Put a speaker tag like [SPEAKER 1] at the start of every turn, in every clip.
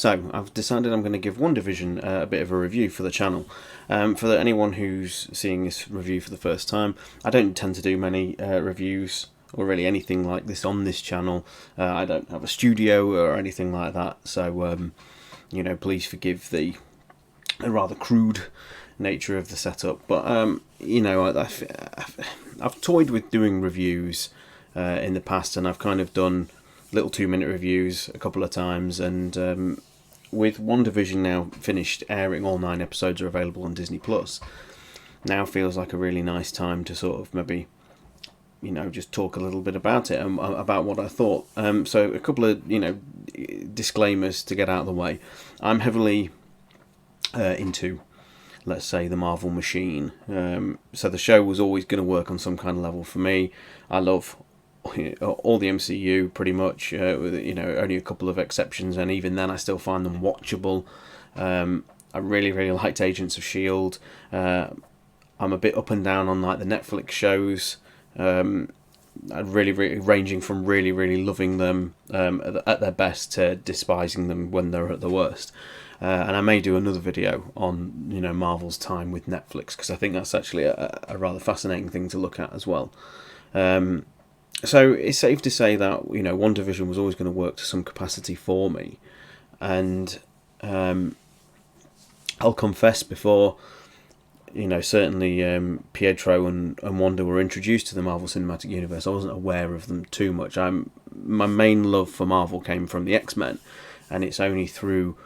[SPEAKER 1] So I've decided I'm going to give WandaVision a bit of a review for the channel. For anyone who's seeing this review for the first time, I don't tend to do many reviews or really anything like this on this channel. I don't have a studio or anything like that, so please forgive the rather crude nature of the setup. But I've toyed with doing reviews in the past, and I've kind of done little 2-minute reviews a couple of times, and with WandaVision now finished airing, all 9 episodes are available on Disney Plus. Now feels like a really nice time to sort of maybe just talk a little bit about it and about what I thought. So a couple of disclaimers to get out of the way. I'm heavily into, let's say, the Marvel machine. So the show was always going to work on some kind of level for me. I love all the MCU pretty much, with only a couple of exceptions, and even then I still find them watchable. I really liked Agents of S.H.I.E.L.D. I'm a bit up and down on like the Netflix shows. Really ranging from really loving them at their best to despising them when they're at the worst. And I may do another video on Marvel's time with Netflix, because I think that's actually a rather fascinating thing to look at as well. So it's safe to say that WandaVision was always going to work to some capacity for me, and I'll confess, before certainly Pietro and Wanda were introduced to the Marvel Cinematic Universe, I wasn't aware of them too much. My main love for Marvel came from the X-Men, and it's only through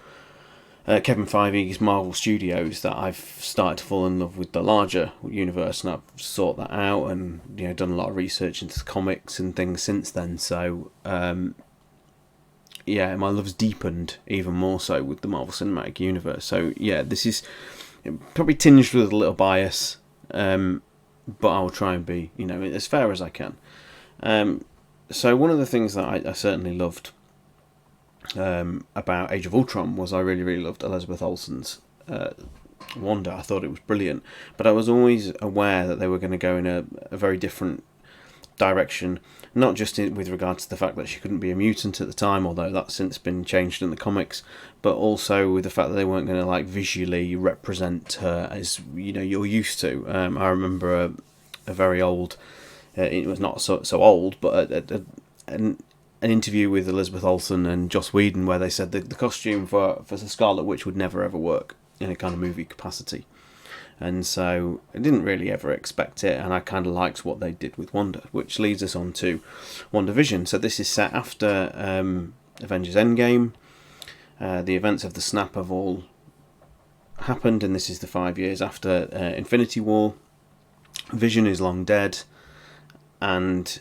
[SPEAKER 1] Kevin Feige's Marvel Studios that I've started to fall in love with the larger universe, and I've sought that out and done a lot of research into the comics and things since then. So my love's deepened even more so with the Marvel Cinematic Universe. So yeah, this is probably tinged with a little bias, but I'll try and be as fair as I can. So one of the things that I certainly loved about Age of Ultron was I really loved Elizabeth Olsen's Wanda. I thought it was brilliant, but I was always aware that they were going to go in a very different direction, not just with regard to the fact that she couldn't be a mutant at the time, although that's since been changed in the comics, but also with the fact that they weren't going to visually represent her as you're used to. I remember a very old, it was not so old, but an interview with Elizabeth Olsen and Joss Whedon where they said that the costume for the Scarlet Witch would never ever work in a kind of movie capacity. And so I didn't really ever expect it, and I kind of liked what they did with Wanda, which leads us on to WandaVision. So this is set after Avengers Endgame. The events of the snap have all happened, and this is the 5 years after Infinity War. Vision is long dead, and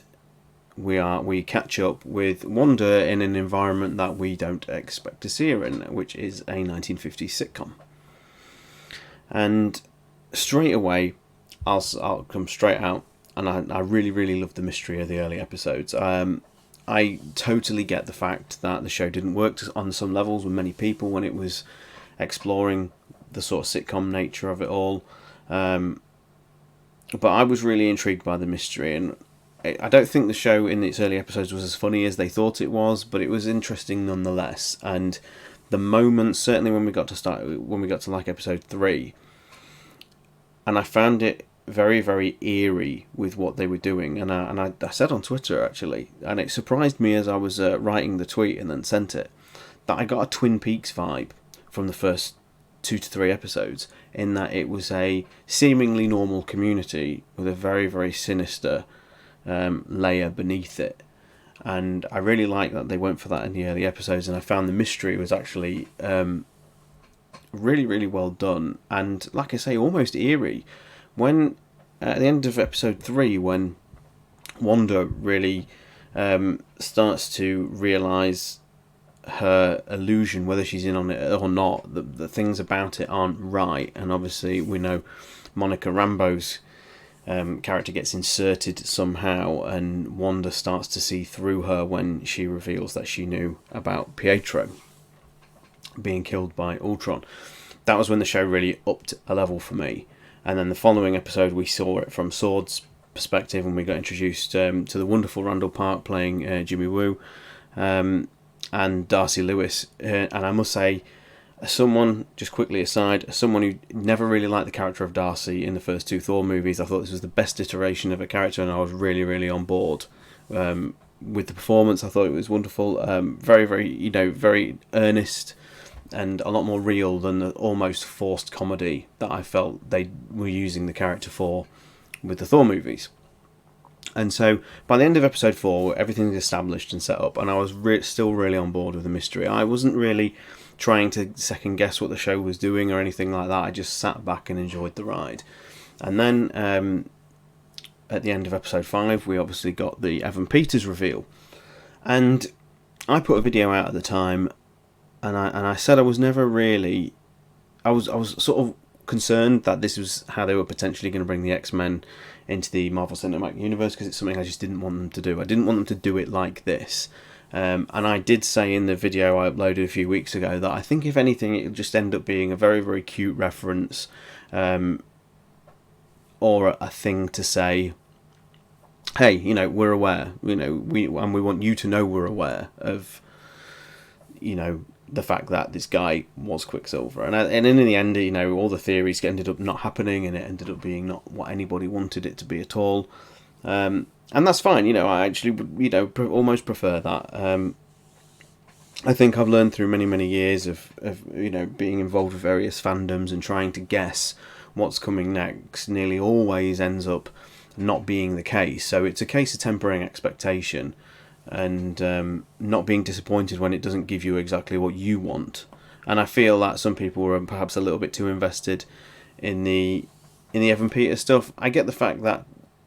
[SPEAKER 1] we catch up with Wanda in an environment that we don't expect to see her in, which is a 1950s sitcom. And straight away, I'll come straight out, and I really love the mystery of the early episodes. I totally get the fact that the show didn't work on some levels with many people when it was exploring the sort of sitcom nature of it all. But I was really intrigued by the mystery, and I don't think the show in its early episodes was as funny as they thought it was, but it was interesting nonetheless. And the moments, certainly when we got to like episode 3, and I found it very eerie with what they were doing, and I said on Twitter actually, and it surprised me as I was writing the tweet and then sent it, that I got a Twin Peaks vibe from the first 2 to 3 episodes, in that it was a seemingly normal community with a very sinister layer beneath it. And I really like that they went for that in the early episodes, and I found the mystery was actually really well done, and like I say, almost eerie. When at the end of episode 3, when Wanda really starts to realise her illusion, whether she's in on it or not, the things about it aren't right, and obviously we know Monica Rambeau's character gets inserted somehow, and Wanda starts to see through her when she reveals that she knew about Pietro being killed by Ultron. That was when the show really upped a level for me. And then the following episode, we saw it from Sword's perspective, and we got introduced to the wonderful Randall Park playing Jimmy Woo. And and Darcy Lewis. And I must say, as someone, just quickly aside, as someone who never really liked the character of Darcy in the first two Thor movies, I thought this was the best iteration of a character, and I was really, really on board with the performance. I thought it was wonderful, very, very, very earnest, and a lot more real than the almost forced comedy that I felt they were using the character for with the Thor movies. And so by the end of episode 4, everything's established and set up, and I was still really on board with the mystery. I wasn't really trying to second guess what the show was doing or anything like that. I just sat back and enjoyed the ride. And then at the end of episode 5, we obviously got the Evan Peters reveal, and I put a video out at the time, and I said I was never really, I was sort of concerned that this was how they were potentially going to bring the X-Men into the Marvel Cinematic Universe, because it's something I just didn't want them to do. I didn't want them to do it like this. And I did say in the video I uploaded a few weeks ago that I think if anything it'll just end up being a very, very cute reference, or a thing to say, hey, we're aware, we want you to know we're aware of, the fact that this guy was Quicksilver, and in the end, all the theories ended up not happening, and it ended up being not what anybody wanted it to be at all, and that's fine. I actually would, almost prefer that. I think I've learned through many, many years of being involved with various fandoms and trying to guess what's coming next nearly always ends up not being the case. So it's a case of tempering expectation and not being disappointed when it doesn't give you exactly what you want. And I feel that some people were perhaps a little bit too invested in the Evan Peters stuff. I get the fact that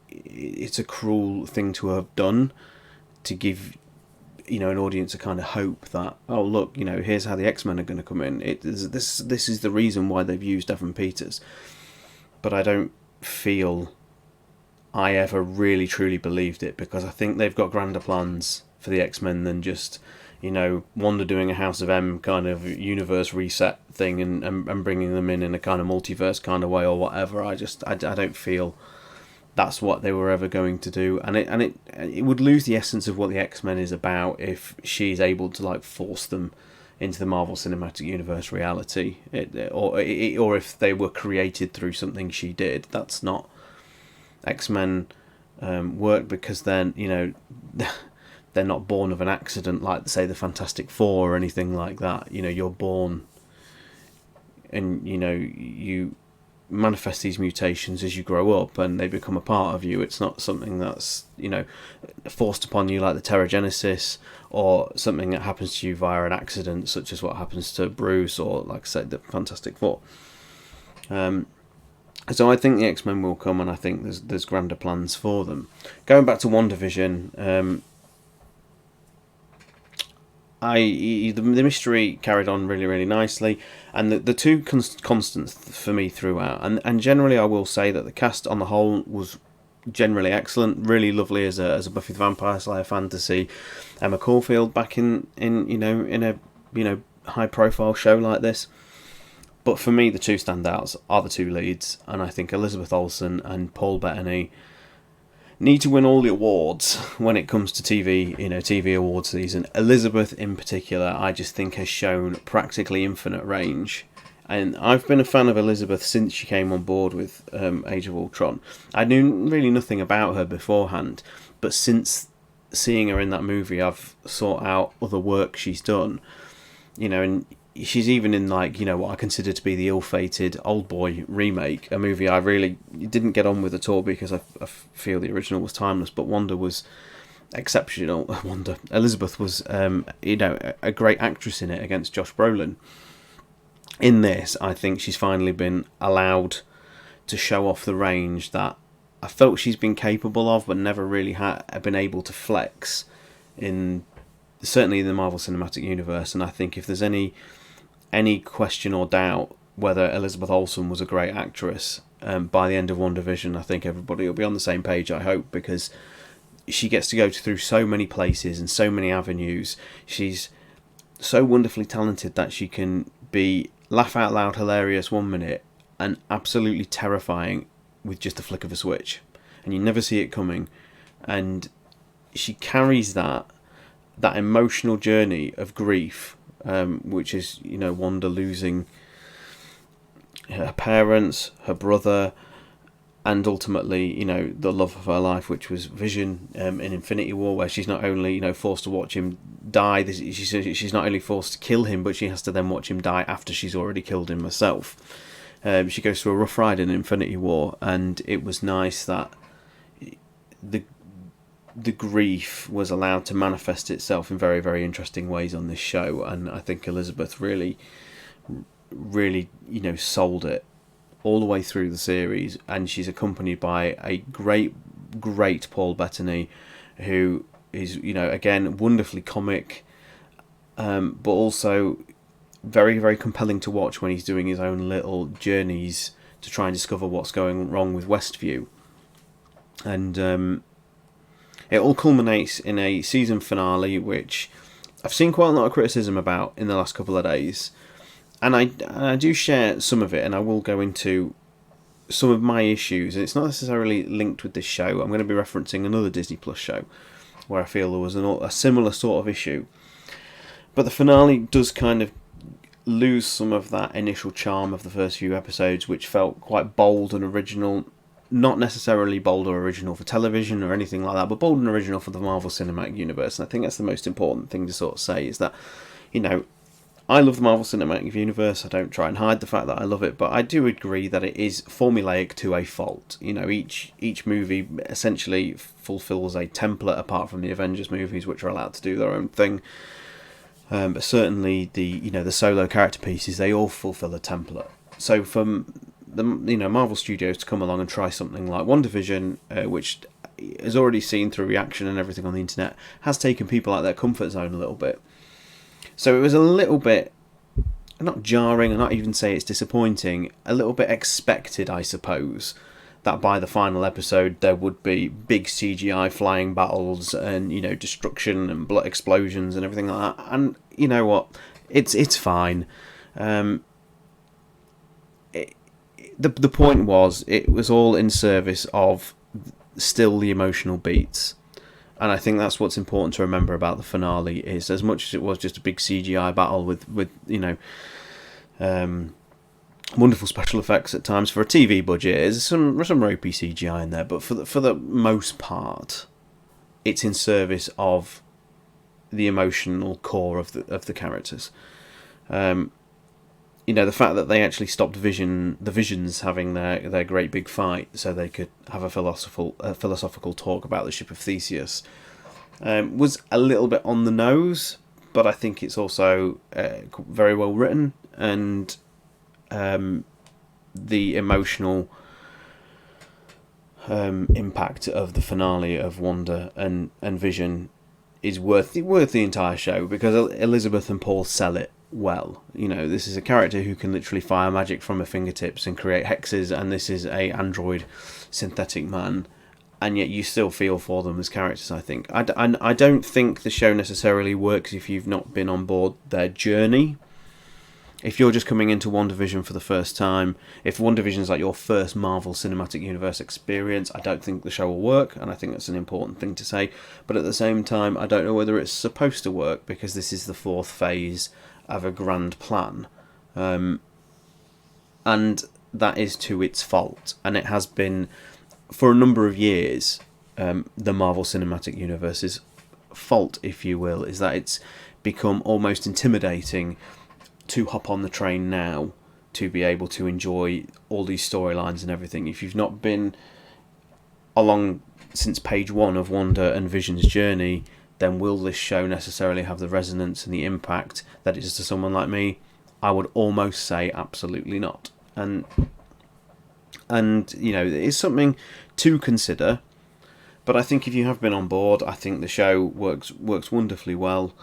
[SPEAKER 1] it's a cruel thing to have done, to give an audience a kind of hope that, oh look, here's how the X-Men are going to come in. This is the reason why they've used Evan Peters. But I don't feel I ever really truly believed it, because I think they've got grander plans for the X-Men than just Wanda doing a House of M kind of universe reset thing and bringing them in a kind of multiverse kind of way or whatever. I don't feel that's what they were ever going to do, and it would lose the essence of what the X-Men is about if she's able to force them into the Marvel Cinematic Universe reality, or if they were created through something she did. That's not X-Men work, because then they're not born of an accident like, say, the Fantastic Four or anything like that. You're born and you manifest these mutations as you grow up and they become a part of you. It's not something that's forced upon you like the Teragenesis, or something that happens to you via an accident, such as what happens to Bruce or, like I said, the Fantastic Four. So I think the X-Men will come, and I think there's grander plans for them. Going back to WandaVision, the mystery carried on really, really nicely, and the two constants for me throughout, and generally I will say that the cast on the whole was generally excellent, really lovely as a Buffy the Vampire Slayer fan to see Emma Caulfield back in a high profile show like this. But for me, the two standouts are the two leads, and I think Elizabeth Olsen and Paul Bettany need to win all the awards when it comes to TV awards season. Elizabeth in particular, I just think has shown practically infinite range. And I've been a fan of Elizabeth since she came on board with Age of Ultron. I knew really nothing about her beforehand, but since seeing her in that movie, I've sought out other work she's done. And she's even in what I consider to be the ill-fated Old Boy remake, a movie I really didn't get on with at all, because I feel the original was timeless, but Wanda was exceptional. Elizabeth was a great actress in it against Josh Brolin. In this, I think she's finally been allowed to show off the range that I felt she's been capable of, but never really been able to flex certainly in the Marvel Cinematic Universe. And I think if there's any question or doubt whether Elizabeth Olsen was a great actress, by the end of WandaVision, I think everybody will be on the same page, I hope, because she gets to go through so many places and so many avenues. She's so wonderfully talented that she can be laugh out loud hilarious one minute and absolutely terrifying with just a flick of a switch, and you never see it coming, and she carries that that emotional journey of grief, which is, Wanda losing her parents, her brother, and ultimately, the love of her life, which was Vision, in Infinity War, where she's not only, forced to watch him die, she's not only forced to kill him, but she has to then watch him die after she's already killed him herself. She goes through a rough ride in Infinity War, and it was nice that the grief was allowed to manifest itself in very, very interesting ways on this show, and I think Elizabeth really, sold it all the way through the series, and she's accompanied by a great Paul Bettany, who is, again, wonderfully comic, but also very, very compelling to watch when he's doing his own little journeys to try and discover what's going wrong with Westview. And it all culminates in a season finale, which I've seen quite a lot of criticism about in the last couple of days. And I do share some of it, and I will go into some of my issues. It's not necessarily linked with this show. I'm going to be referencing another Disney Plus show where I feel there was a similar sort of issue. But the finale does kind of lose some of that initial charm of the first few episodes, which felt quite bold and original. Not necessarily bold or original for television or anything like that, but bold and original for the Marvel Cinematic Universe. And I think that's the most important thing to sort of say, is that, I love the Marvel Cinematic Universe. I don't try and hide the fact that I love it, but I do agree that it is formulaic to a fault. Each movie essentially fulfills a template, apart from the Avengers movies, which are allowed to do their own thing. But certainly the solo character pieces, they all fulfill a template. So from the Marvel Studios to come along and try something like WandaVision, which is already seen through reaction and everything on the internet, has taken people out of their comfort zone a little bit. So it was a little bit, not jarring, and not even say it's disappointing, a little bit expected, I suppose, that by the final episode there would be big CGI flying battles and, destruction and blood explosions and everything like that. And you know what? It's fine. The point was, it was all in service of still the emotional beats. And I think that's what's important to remember about the finale, is as much as it was just a big CGI battle with wonderful special effects at times for a TV budget, there's some ropey CGI in there, but for the most part, it's in service of the emotional core of the characters. The fact that they actually stopped the Visions having their great big fight so they could have a philosophical talk about the ship of Theseus was a little bit on the nose, but I think it's also very well written, and the emotional impact of the finale of Wanda and Vision is worth the entire show, because Elizabeth and Paul sell it well. This is a character who can literally fire magic from her fingertips and create hexes, and this is a android synthetic man, and yet you still feel for them as characters, I think. I don't think the show necessarily works if you've not been on board their journey. If you're just coming into WandaVision for the first time, if WandaVision is like your first Marvel Cinematic Universe experience, I don't think the show will work, and I think that's an important thing to say. But at the same time, I don't know whether it's supposed to work, because this is the fourth phase of a grand plan. And that is to its fault. And it has been, for a number of years, the Marvel Cinematic Universe's fault, if you will, is that it's become almost intimidating to hop on the train now to be able to enjoy all these storylines and everything. If you've not been along since page one of Wanda and Vision's journey, then will this show necessarily have the resonance and the impact that it is to someone like me? I would almost say absolutely not. And it is something to consider. But I think if you have been on board, I think the show works wonderfully well.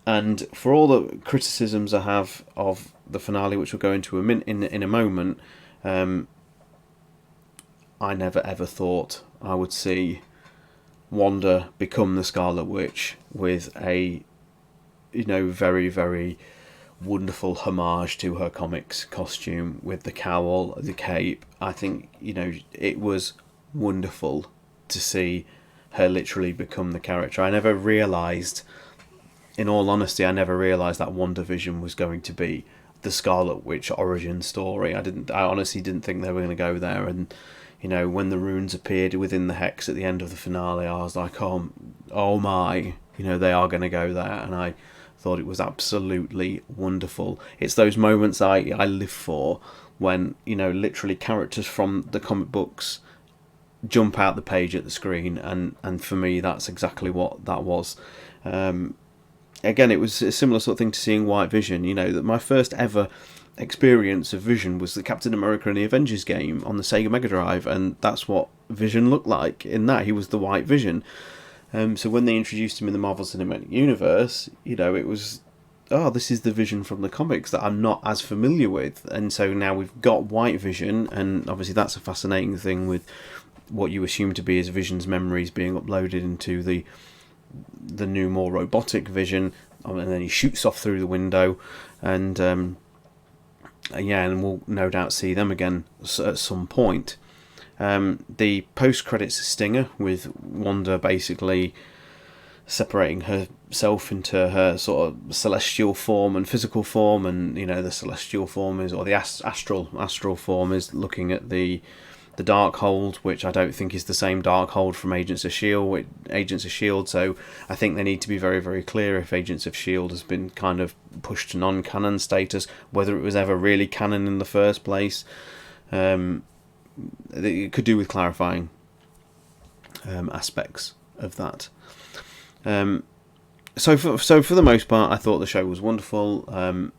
[SPEAKER 1] And for all the criticisms I have of the finale, which we'll go into in a moment, I never ever thought I would see Wanda become the Scarlet Witch with a very, very wonderful homage to her comics costume with the cowl, the cape. I think it was wonderful to see her literally become the character. I never realised, in all honesty, I never realised that WandaVision was going to be the Scarlet Witch origin story. I honestly didn't think they were going to go there. And when the runes appeared within the hex at the end of the finale, I was like, oh my, they are going to go there. And I thought it was absolutely wonderful. It's those moments I live for, when literally characters from the comic books jump out the page at the screen, and for me that's exactly what that was. Again, it was a similar sort of thing to seeing White Vision. That my first ever experience of Vision was the Captain America and the Avengers game on the Sega Mega Drive, and that's what Vision looked like in that. He was the White Vision. So when they introduced him in the Marvel Cinematic Universe, it was, this is the Vision from the comics that I'm not as familiar with. And so now we've got White Vision, and obviously that's a fascinating thing with what you assume to be his Vision's memories being uploaded into the new, more robotic Vision, and then he shoots off through the window, and and we'll no doubt see them again at some point. The post-credits stinger with Wanda basically separating herself into her sort of celestial form and physical form, and the celestial form is, or the astral form is looking at the Darkhold, which I don't think is the same Darkhold from Agents of S.H.I.E.L.D. So I think they need to be very, very clear if Agents of S.H.I.E.L.D. has been kind of pushed to non-canon status, whether it was ever really canon in the first place. It could do with clarifying aspects of that. So for the most part, I thought the show was wonderful, and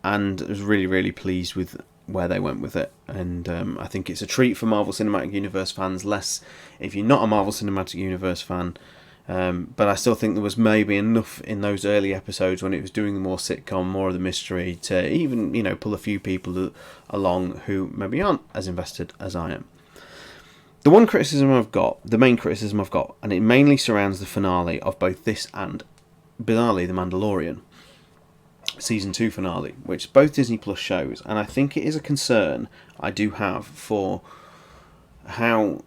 [SPEAKER 1] I was really, really pleased with where they went with it. And I think it's a treat for Marvel Cinematic Universe fans, less if you're not a Marvel Cinematic Universe fan. But I still think there was maybe enough in those early episodes when it was doing the more sitcom, more of the mystery, to even pull a few people along who maybe aren't as invested as I am. The main criticism I've got, and it mainly surrounds the finale of both this and, bizarrely, The Mandalorian Season 2 finale, which both Disney Plus shows, and I think it is a concern I do have for how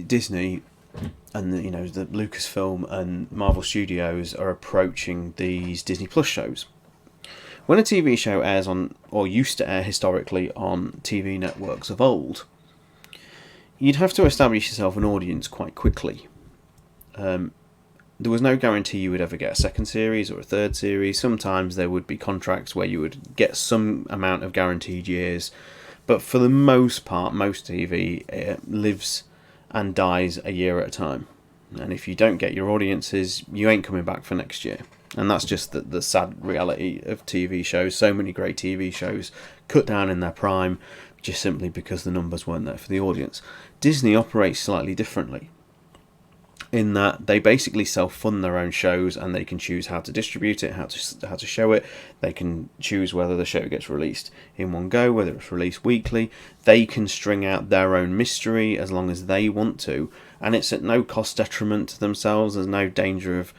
[SPEAKER 1] Disney and the Lucasfilm and Marvel Studios are approaching these Disney Plus shows. When a TV show airs on, or used to air historically on TV networks of old, you'd have to establish yourself an audience quite quickly. There was no guarantee you would ever get a second series or a third series. Sometimes there would be contracts where you would get some amount of guaranteed years, but for the most part, most TV lives and dies a year at a time. And if you don't get your audiences, you ain't coming back for next year. And that's just the sad reality of TV shows. So many great TV shows cut down in their prime just simply because the numbers weren't there for the audience. Disney operates slightly differently, in that they basically self-fund their own shows, and they can choose how to distribute it, how to show it. They can choose whether the show gets released in one go, whether it's released weekly. They can string out their own mystery as long as they want to, and it's at no cost detriment to themselves. There's no danger of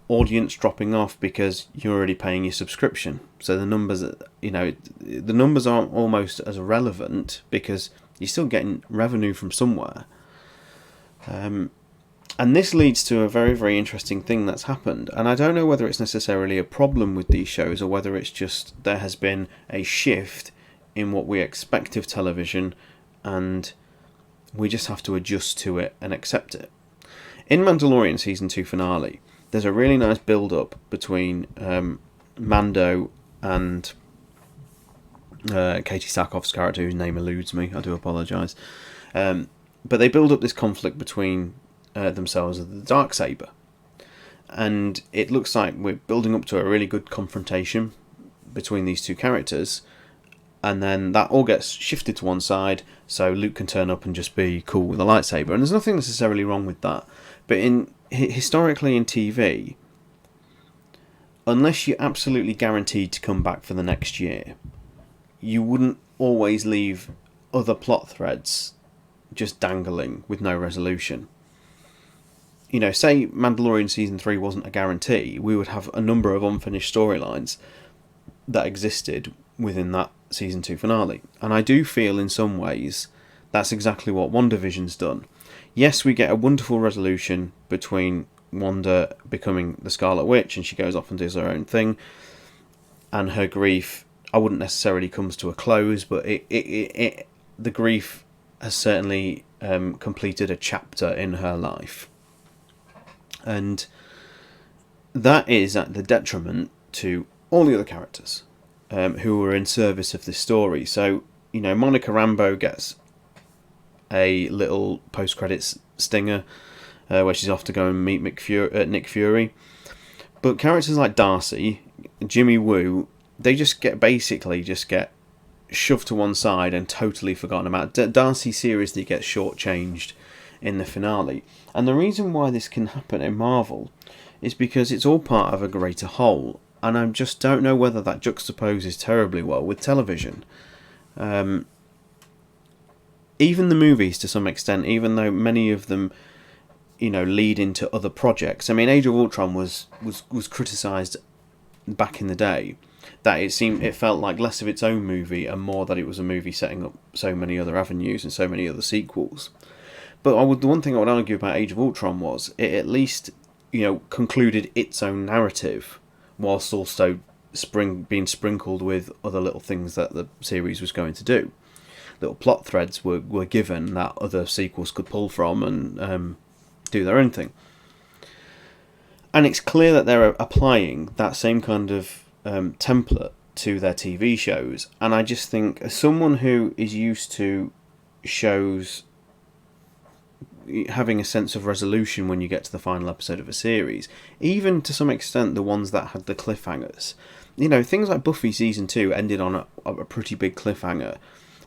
[SPEAKER 1] audience dropping off because you're already paying your subscription. So the numbers aren't almost as relevant because you're still getting revenue from somewhere. And this leads to a very, very interesting thing that's happened. And I don't know whether it's necessarily a problem with these shows or whether it's just there has been a shift in what we expect of television, and we just have to adjust to it and accept it. In Mandalorian Season 2 finale, there's a really nice build-up between Mando and Katie Sackhoff's character, whose name eludes me. I do apologise. But they build up this conflict between themselves and the Darksaber. And it looks like we're building up to a really good confrontation between these two characters. And then that all gets shifted to one side, so Luke can turn up and just be cool with a lightsaber. And there's nothing necessarily wrong with that. But historically in TV, unless you're absolutely guaranteed to come back for the next year, you wouldn't always leave other plot threads just dangling with no resolution. Say Mandalorian Season 3 wasn't a guarantee, we would have a number of unfinished storylines that existed within that Season 2 finale. And I do feel in some ways that's exactly what WandaVision's done. Yes, we get a wonderful resolution between Wanda becoming the Scarlet Witch, and she goes off and does her own thing, and her grief, I wouldn't necessarily comes to a close, but the grief has certainly completed a chapter in her life, and that is at the detriment to all the other characters who were in service of this story. So, Monica Rambeau gets a little post-credits stinger where she's off to go and meet Nick Fury. But characters like Darcy, Jimmy Woo, they just get shoved to one side and totally forgotten about. Darcy seriously gets shortchanged in the finale. And the reason why this can happen in Marvel is because it's all part of a greater whole. And I just don't know whether that juxtaposes terribly well with television. Even the movies, to some extent, even though many of them, lead into other projects. I mean, Age of Ultron was criticised back in the day that it felt like less of its own movie and more that it was a movie setting up so many other avenues and so many other sequels. But the one thing I would argue about Age of Ultron was it at least, concluded its own narrative, whilst also being sprinkled with other little things that the series was going to do. Little plot threads were given that other sequels could pull from and do their own thing. And it's clear that they're applying that same kind of template to their TV shows. And I just think, as someone who is used to shows having a sense of resolution when you get to the final episode of a series, even to some extent the ones that had the cliffhangers, things like Buffy season 2 ended on a pretty big cliffhanger,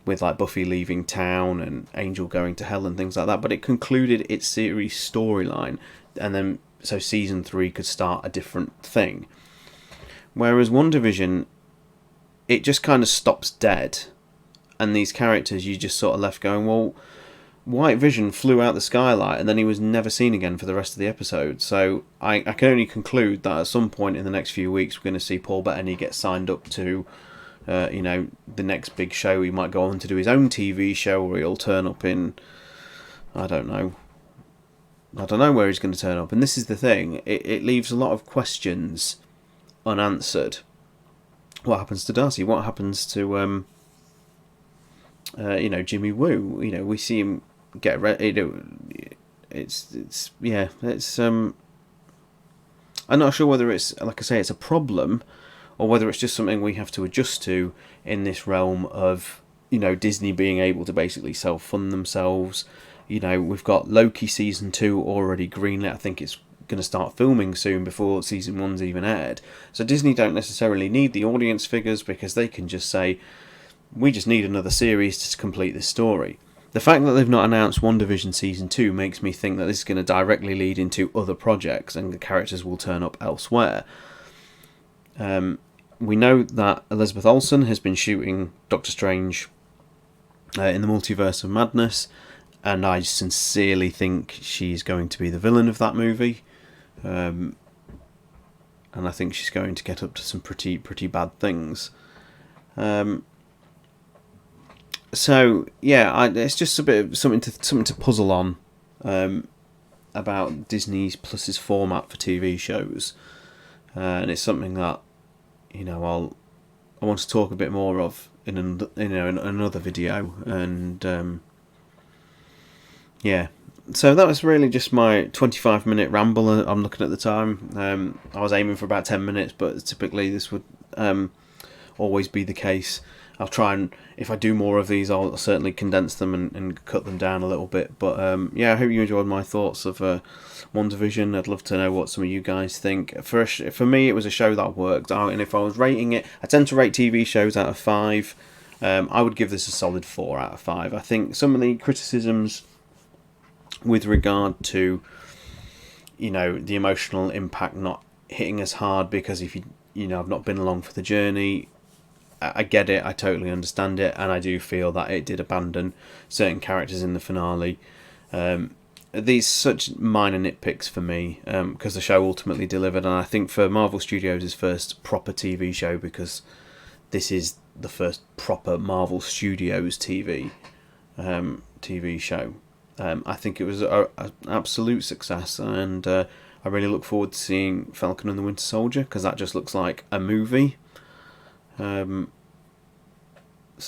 [SPEAKER 1] with like Buffy leaving town and Angel going to hell and things like that, but it concluded its series storyline, and then so season 3 could start a different thing. Whereas WandaVision, it just kind of stops dead, and these characters, you just sort of left going, well, White Vision flew out the skylight and then he was never seen again for the rest of the episode. So I can only conclude that at some point in the next few weeks we're going to see Paul Bettany get signed up to the next big show. He might go on to do his own TV show, or he'll turn up in, I don't know where he's going to turn up. And this is the thing, it leaves a lot of questions unanswered. What happens to Darcy? What happens to Jimmy Woo? We see him get I'm not sure whether it's, like I say, it's a problem, or whether it's just something we have to adjust to in this realm of, Disney being able to basically self-fund themselves. We've got Loki season 2 already greenlit. I think it's going to start filming soon, before season 1's even aired. So Disney don't necessarily need the audience figures, because they can just say, we just need another series to complete this story. The fact that they've not announced WandaVision season 2 makes me think that this is going to directly lead into other projects, and the characters will turn up elsewhere. We know that Elizabeth Olsen has been shooting Doctor Strange in the Multiverse of Madness, and I sincerely think she's going to be the villain of that movie. And I think she's going to get up to some pretty bad things. So yeah, it's just a bit of something to puzzle on about Disney Plus's format for TV shows, and it's something that I want to talk a bit more of in another video. And yeah, so that was really just my 25-minute ramble. I'm looking at the time. I was aiming for about 10 minutes, but typically this would always be the case. I'll try and, if I do more of these, I'll certainly condense them and cut them down a little bit. But I hope you enjoyed my thoughts of WandaVision. I'd love to know what some of you guys think. For me, it was a show that worked out, and if I was rating it, I tend to rate TV shows out of 5. I would give this a solid 4 out of 5. I think some of the criticisms with regard to, the emotional impact not hitting as hard, because if I've not been along for the journey, I get it, I totally understand it, and I do feel that it did abandon certain characters in the finale. These such minor nitpicks for me, because the show ultimately delivered, and I think for Marvel Studios' first proper TV show, because this is the first proper Marvel Studios TV show. I think it was an absolute success, and I really look forward to seeing Falcon and the Winter Soldier, because that just looks like a movie. So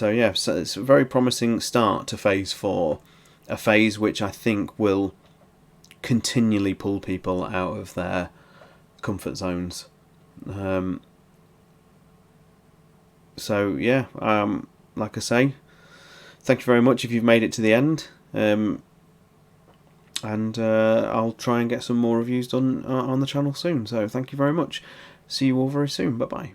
[SPEAKER 1] yeah, so it's a very promising start to Phase 4, a phase which I think will continually pull people out of their comfort zones. So yeah, like I say, thank you very much if you've made it to the end. And I'll try and get some more reviews done on the channel soon. So thank you very much. See you all very soon. Bye bye.